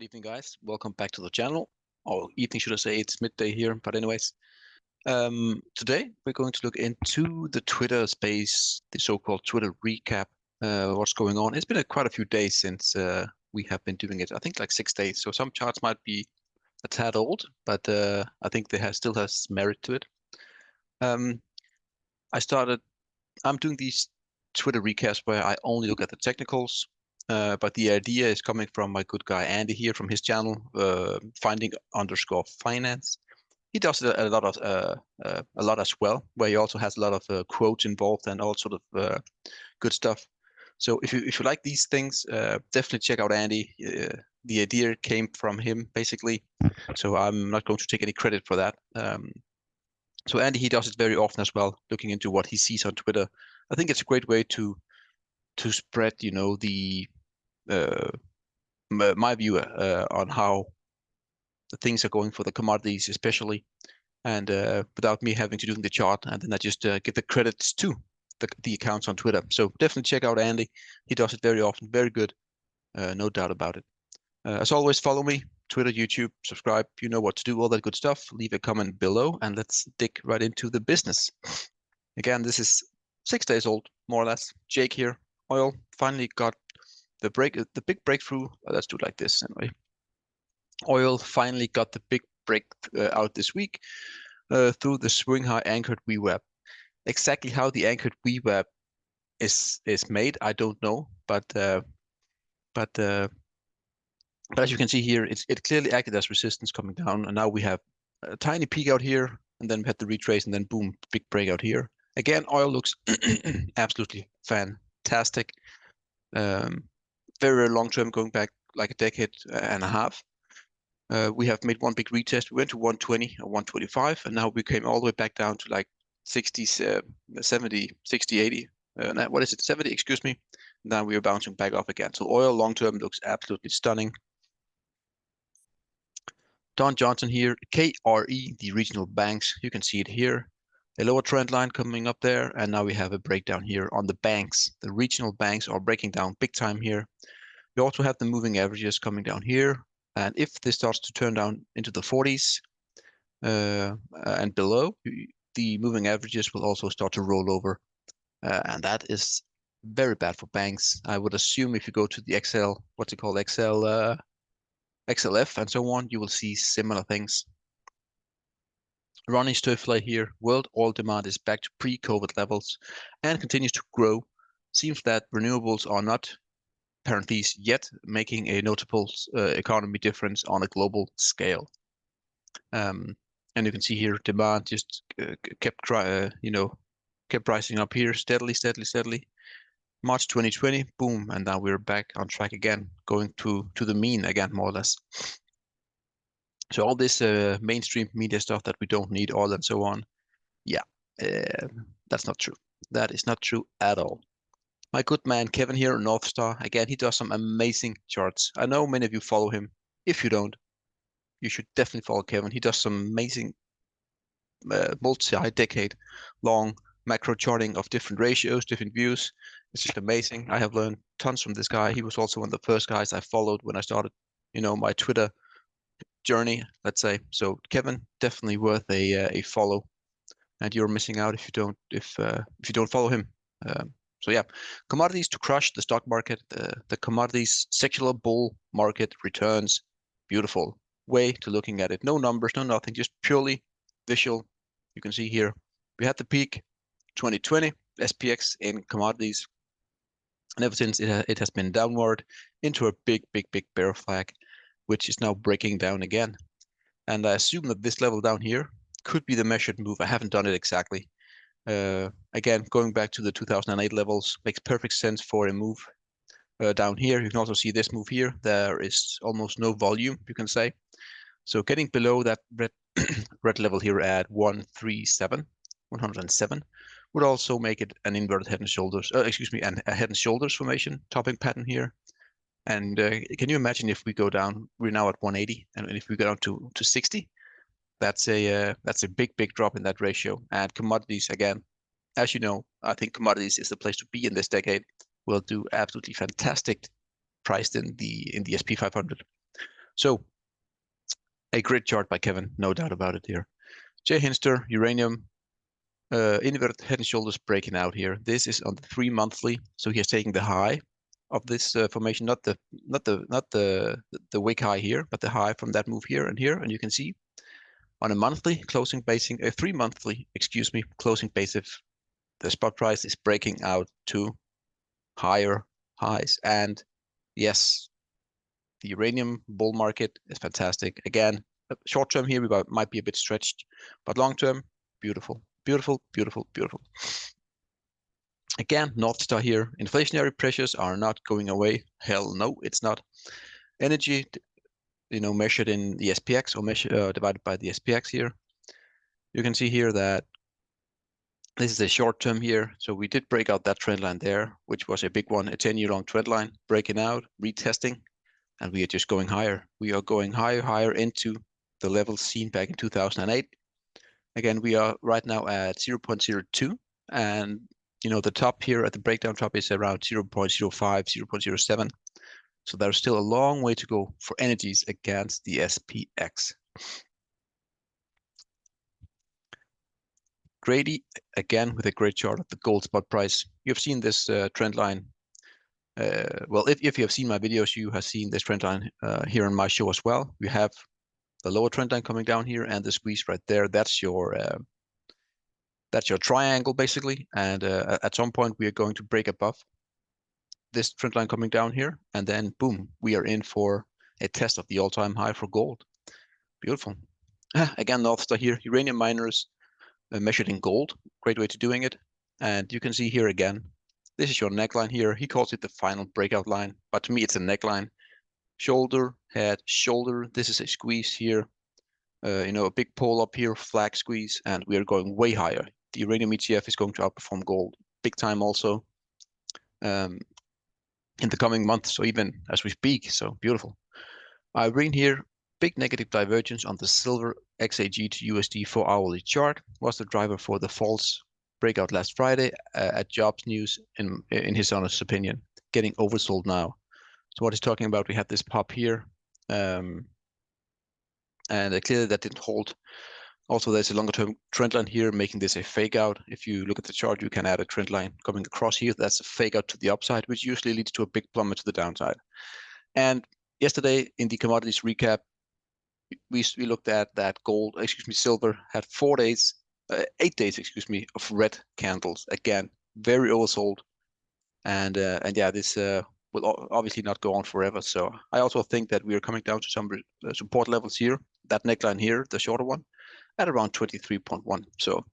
Good evening, guys. Welcome back to the channel. Or evening, should I say? It's midday here. But anyways, today we're going to look into the Twitter space, the so-called Twitter recap. What's going on? It's been quite a few days since we have been doing it. I think like 6 days. So some charts might be a tad old, but I think they still has merit to it. I'm doing these Twitter recaps where I only look at the technicals. But the idea is coming from my good guy Andy here from his channel, finding_finance. He does it a lot as well, where he also has a lot of quotes involved and all sort of good stuff. So if you like these things, definitely check out Andy. The idea came from him basically, so I'm not going to take any credit for that. So Andy, he does it very often as well, looking into what he sees on Twitter. I think it's a great way to spread, the my view on how the things are going for the commodities, especially, and without me having to do the chart, and then I just give the credits to the accounts on Twitter. So definitely check out Andy. He does it very often, very good, no doubt about it. As always, follow me, Twitter, YouTube, subscribe. You know what to do, all that good stuff. Leave a comment below, and let's dig right into the business. Again, this is 6 days old, more or less. Jake here. Oil finally got the big breakthrough. Let's do it like this anyway. Oil finally got the big break out this week through the swing high anchored VWAP. Exactly how the anchored VWAP is made, I don't know, but as you can see here, it clearly acted as resistance coming down, and now we have a tiny peak out here, and then we had the retrace, and then boom, big breakout here. Again, oil looks absolutely fantastic. Very long term, going back like a decade and a half. We have made one big retest. We went to 120 or 125, and now we came all the way back down to like 60, 70, 60, 80. What is it? 70, excuse me. Now we are bouncing back up again. So oil long term looks absolutely stunning. Don Johnson here, KRE, the regional banks. You can see it here. A lower trend line coming up there, and now we have a breakdown here on the banks. The regional banks are breaking down big time here. We also have the moving averages coming down here. And if this starts to turn down into the 40s and below, the moving averages will also start to roll over. And that is very bad for banks. I would assume if you go to the XLF and so on, you will see similar things. Ronnie Stöffler here. World oil demand is back to pre-COVID levels and continues to grow. Seems that renewables are not parentheses yet making a notable economy difference on a global scale. And you can see here demand just kept rising up here steadily. March 2020, boom, and now we're back on track again, going to the mean again, more or less. So all this mainstream media stuff that we don't need, oil and so on, yeah, that's not true. That is not true at all. My good man Kevin here, North Star. Again, he does some amazing charts. I know many of you follow him. If you don't, you should definitely follow Kevin. He does some amazing multi-decade long macro charting of different ratios, different views. It's just amazing. I have learned tons from this guy. He was also one of the first guys I followed when I started, my Twitter journey, let's say. So Kevin, definitely worth a follow. And you're missing out if you don't follow him. So yeah, commodities to crush the stock market. The commodities secular bull market returns. Beautiful way to looking at it. No numbers, no nothing, just purely visual. You can see here we had the peak 2020 SPX in commodities, and ever since it has been downward into a big bear flag, which is now breaking down again. And I assume that this level down here could be the measured move. I haven't done it exactly. Again, going back to the 2008 levels makes perfect sense for a move down here. You can also see this move here. There is almost no volume, you can say. So getting below that red level here at 107 would also make it an inverted head and shoulders. A head and shoulders formation topping pattern here. And can you imagine if we go down? We're now at 180, and if we go down to 60, that's a big drop in that ratio. And commodities, again, as you know, I think commodities is the place to be in this decade. Will do absolutely fantastic, priced in the SP 500. So a grid chart by Kevin, no doubt about it here. J Hinster, uranium, inverted head and shoulders breaking out here. This is on the 3 monthly, so he has taken the high of this formation, not the wick high here, but the high from that move here, and you can see on a monthly closing basing, a 3 monthly, excuse me, closing basis, the spot price is breaking out to higher highs. And yes, the uranium bull market is fantastic. Again, short term here we might be a bit stretched, but long term, beautiful, beautiful, beautiful, beautiful. Again, North Star here. Inflationary pressures are not going away. Hell no, it's not. Energy, measured in the SPX or divided by the SPX here. You can see here that this is a short term here. So we did break out that trend line there, which was a big one, a 10-year long trend line, breaking out, retesting, and we are just going higher. We are going higher into the levels seen back in 2008. Again, we are right now at 0.02, and the top here at the breakdown top is around 0.05, 0.07. So there's still a long way to go for energies against the SPX. Grady, again, with a great chart of the gold spot price. You've seen this trend line. Well, if you have seen my videos, you have seen this trend line here on my show as well. We have the lower trend line coming down here and the squeeze right there. That's your triangle basically. And at some point we are going to break above this trend line coming down here, and then boom, we are in for a test of the all-time high for gold. Beautiful. Again, North Star here, uranium miners measured in gold. Great way to doing it. And you can see here again, this is your neckline here. He calls it the final breakout line, but to me it's a neckline. Shoulder, head, shoulder. This is a squeeze here. A big pull up here, flag squeeze, and we are going way higher. The uranium ETF is going to outperform gold big time also in the coming months, so even as we speak. So beautiful. Irene here, big negative divergence on the silver XAG to USD 4-hourly chart was the driver for the false breakout last Friday at jobs news, in his honest opinion, getting oversold now. So what he's talking about, we had this pop here, and clearly that didn't hold. Also, there's a longer term trend line here, making this a fake out. If you look at the chart, you can add a trend line coming across here. That's a fake out to the upside, which usually leads to a big plummet to the downside. And yesterday in the commodities recap, we looked at that silver had 8 days, of red candles. Again, very oversold. And yeah, this will obviously not go on forever. So I also think that we are coming down to some support levels here. That neckline here, the shorter one, at around 23.1. So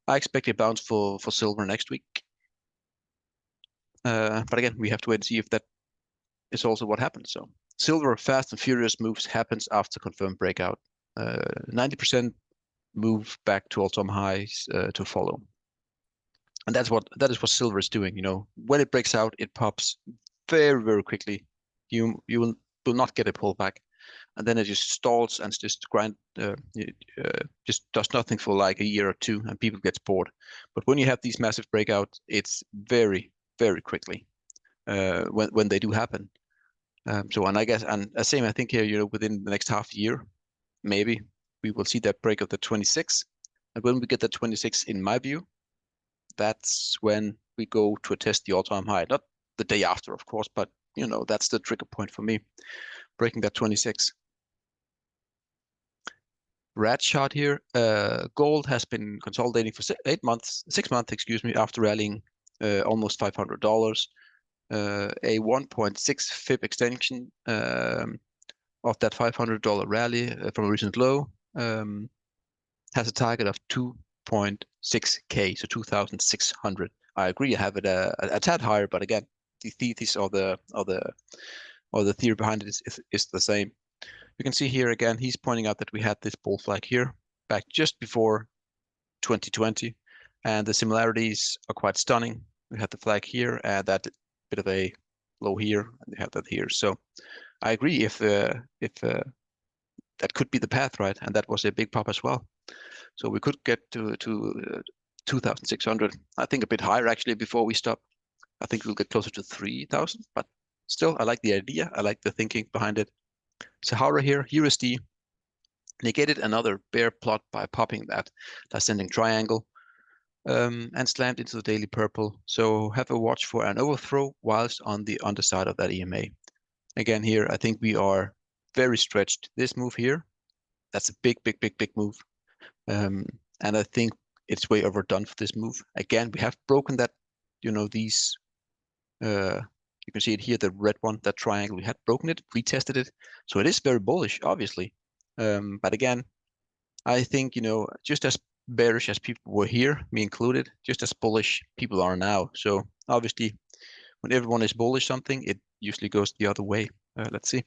I expect a bounce for silver next week. But again, we have to wait and see if that is also what happens. So silver fast and furious moves happens after confirmed breakout. 90% move back to all-time highs to follow. And that is what silver is doing. When it breaks out, it pops very, very quickly. You will not get a pullback, and then it just stalls and just just does nothing for like a year or two, and people get bored. But when you have these massive breakouts, it's very, very quickly when they do happen. And I guess, and the same, I think here, within the next half year, maybe we will see that break of the 26. And when we get the 26, in my view, that's when we go to test the all-time high. Not the day after, of course, but that's the trigger point for me, breaking that 26. Rat chart here. Gold has been consolidating for 6 months, after rallying almost $500. A 1.6 FIB extension of that $500 rally from a recent low has a target of 2.6K, so 2,600. I agree. I have it a tad higher, but again, the thesis or the theory behind it is the same. You can see here again, he's pointing out that we had this bull flag here back just before 2020, and the similarities are quite stunning. We had the flag here and that bit of a low here, and we have that here. So I agree if that could be the path, right? And that was a big pop as well. So we could get to 2,600. I think a bit higher actually before we stop. I think we'll get closer to 3,000, but still, I like the idea. I like the thinking behind it. Sahara here, USD negated another bear plot by popping that ascending triangle and slammed into the daily purple. So have a watch for an overthrow whilst on the underside of that EMA. Again here, I think we are very stretched. This move here, that's a big move. And I think it's way overdone for this move. Again, we have broken that, these, you can see it here, the red one, that triangle, we had broken it, retested it. So it is very bullish, obviously. But again, I think, just as bearish as people were here, me included, just as bullish people are now. So obviously, when everyone is bullish something, it usually goes the other way. Let's see.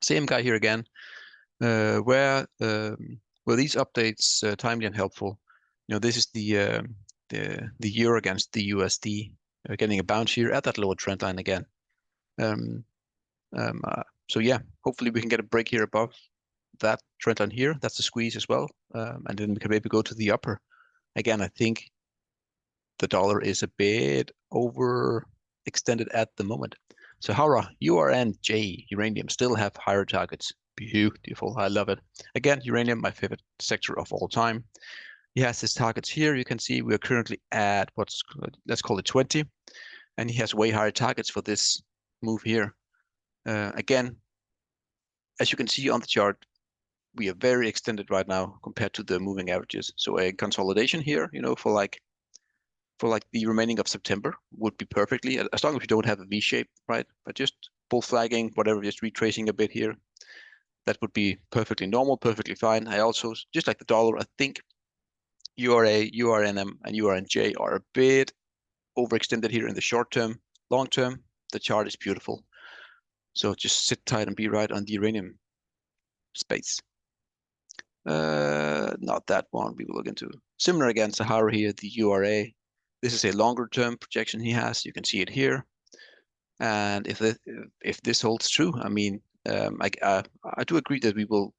Same guy here again. Where these updates timely and helpful? This is the euro against the USD, getting a bounce here at that lower trend line again. So yeah, hopefully we can get a break here above that trend line here. That's a squeeze as well, and then we can maybe go to the upper. Again, I think the dollar is a bit overextended at the moment. Sahara, URNJ, uranium still have higher targets. Beautiful, I love it. Again, uranium, my favorite sector of all time. He has his targets here. You can see we are currently at let's call it 20, and he has way higher targets for this move here. Again, as you can see on the chart, we are very extended right now compared to the moving averages. So a consolidation here, for like the remaining of September would be perfectly, as long as we don't have a V shape, right? But just bull flagging, whatever, just retracing a bit here. That would be perfectly normal, perfectly fine. I also, just like the dollar, I think URA, URNM, and URNJ are a bit overextended here in the short term. Long term, the chart is beautiful. So just sit tight and be right on the uranium space. Not that one. We will look into similar again. Sahara here, the URA. This is a longer term projection he has. You can see it here. And if this holds true, I mean, I do agree that we will,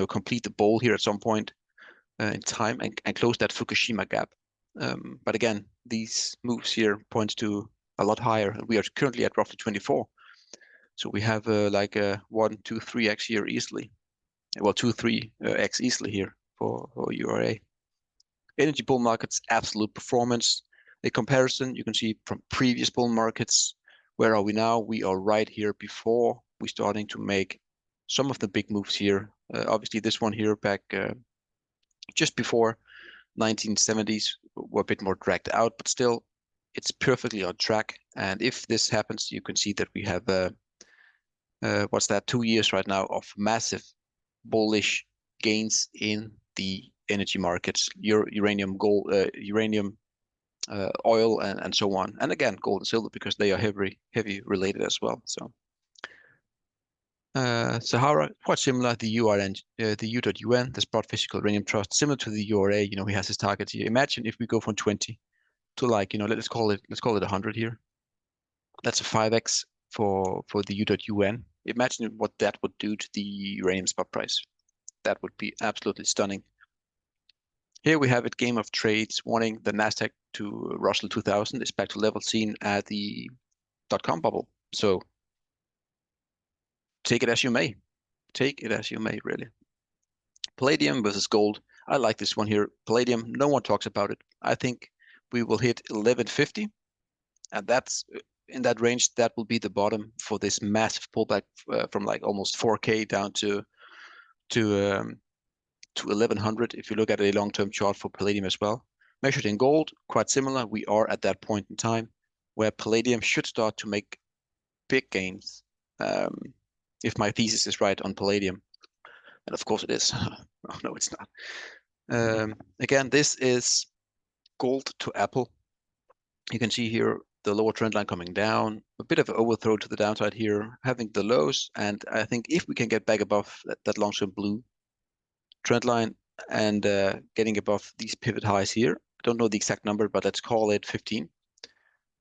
complete the bowl here at some point in time and close that Fukushima gap. But again, these moves here point to a lot higher. We are currently at roughly 24. So we have like a 1, 2, 3x here easily. Well, 2, 3x easily here for URA. Energy bull markets, absolute performance. A comparison you can see from previous bull markets. Where are we now? We are right here before we're starting to make some of the big moves here. Obviously, this one here back just before 1970s were a bit more dragged out, but still, it's perfectly on track. And if this happens, you can see that we have what's that? 2 years right now of massive bullish gains in the energy markets, uranium, gold, uranium, oil, and so on. And again, gold and silver because they are heavy related as well. So Sahara, quite similar. The URN, the U.UN, the Spot Physical Uranium Trust, similar to the URA. He has his targets here. Imagine if we go from 20 to like, let's call it 100 here. That's a 5x for the U.UN. Imagine what that would do to the uranium spot price. That would be absolutely stunning. Here we have it, game of trades warning the Nasdaq to Russell 2000 is back to level seen at the .com bubble. So take it as you may. Take it as you may, really. Palladium versus gold. I like this one here. Palladium, no one talks about it. I think we will hit 1150, and that's in that range. That will be the bottom for this massive pullback from like almost 4K down to 1100 if you look at a long-term chart for palladium as well. Measured in gold, quite similar. We are at that point in time where palladium should start to make big gains, if my thesis is right on palladium. And of course it is. Oh, no, it's not. Again, this is gold to Apple. You can see here the lower trend line coming down, a bit of an overthrow to the downside here, having the lows. And I think if we can get back above that long-term blue trend line and getting above these pivot highs here, I don't know the exact number, but let's call it 15,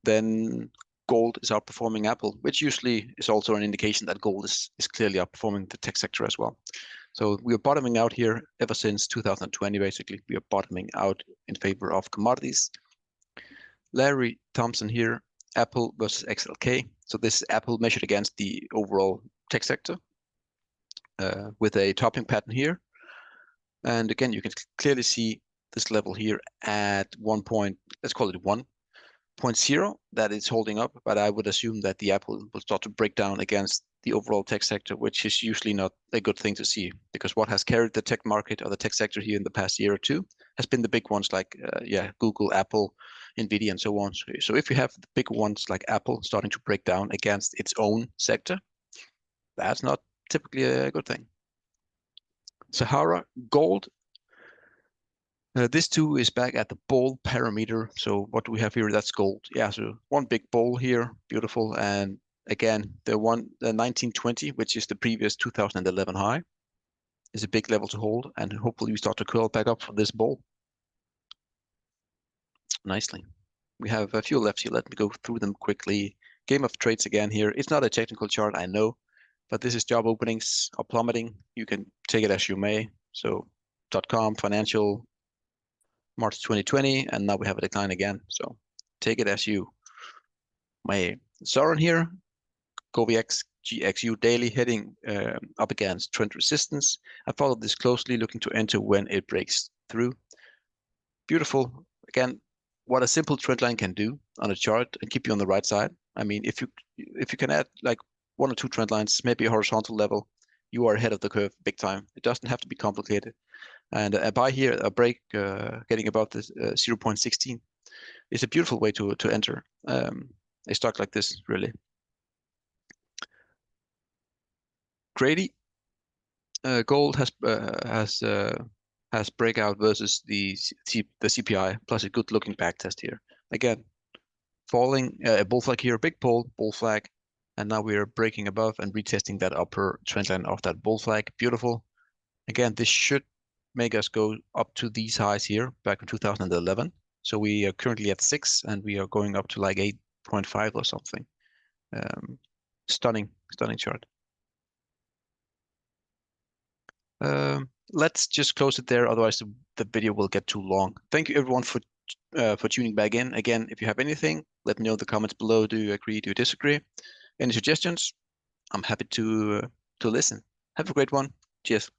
then gold is outperforming Apple, which usually is also an indication that gold is clearly outperforming the tech sector as well. So we are bottoming out here ever since 2020, basically. We are bottoming out in favor of commodities. Larry Thompson here, Apple versus XLK. So this is Apple measured against the overall tech sector with a topping pattern here. And again, you can clearly see this level here at 1 point, let's call it 1.0, that it's holding up. But I would assume that the Apple will start to break down against the overall tech sector, which is usually not a good thing to see, because what has carried the tech market or the tech sector here in the past year or two has been the big ones like Google, Apple, Nvidia, and so on. So if you have the big ones like Apple starting to break down against its own sector, that's not typically a good thing. Sahara Gold. This too is back at the bowl parameter. So what do we have here? That's gold. Yeah, so one big bowl here, beautiful. And again, the 1920, which is the previous 2011 high, is a big level to hold. And hopefully we start to curl back up from this bowl nicely. We have a few left here. Let me go through them quickly. Game of trades again here. It's not a technical chart, I know, but this is job openings are plummeting. You can take it as you may. So .com, financial, March 2020, and now we have a decline again. So take it as you may. Soren here, GoVX GXU daily heading up against trend resistance. I followed this closely, looking to enter when it breaks through. Beautiful. Again, what a simple trend line can do on a chart and keep you on the right side. I mean, if you can add like 1 or 2 trend lines, maybe a horizontal level, you are ahead of the curve big time. It doesn't have to be complicated. And a buy here, a break, getting above this 0.16 is a beautiful way to enter a stock like this, really. Grady gold has breakout versus the CPI plus a good looking back test here. Again, falling a bull flag here, big bull flag, and now we are breaking above and retesting that upper trend line of that bull flag. Beautiful. Again, this should make us go up to these highs here back in 2011. So we are currently at 6 and we are going up to like 8.5 or something. Stunning chart. Let's just close it there, otherwise the video will get too long. Thank you everyone for tuning back in. Again, if you have anything, let me know in the comments below. Do you agree? Do you disagree? Any suggestions? I'm happy to listen. Have a great one. Cheers.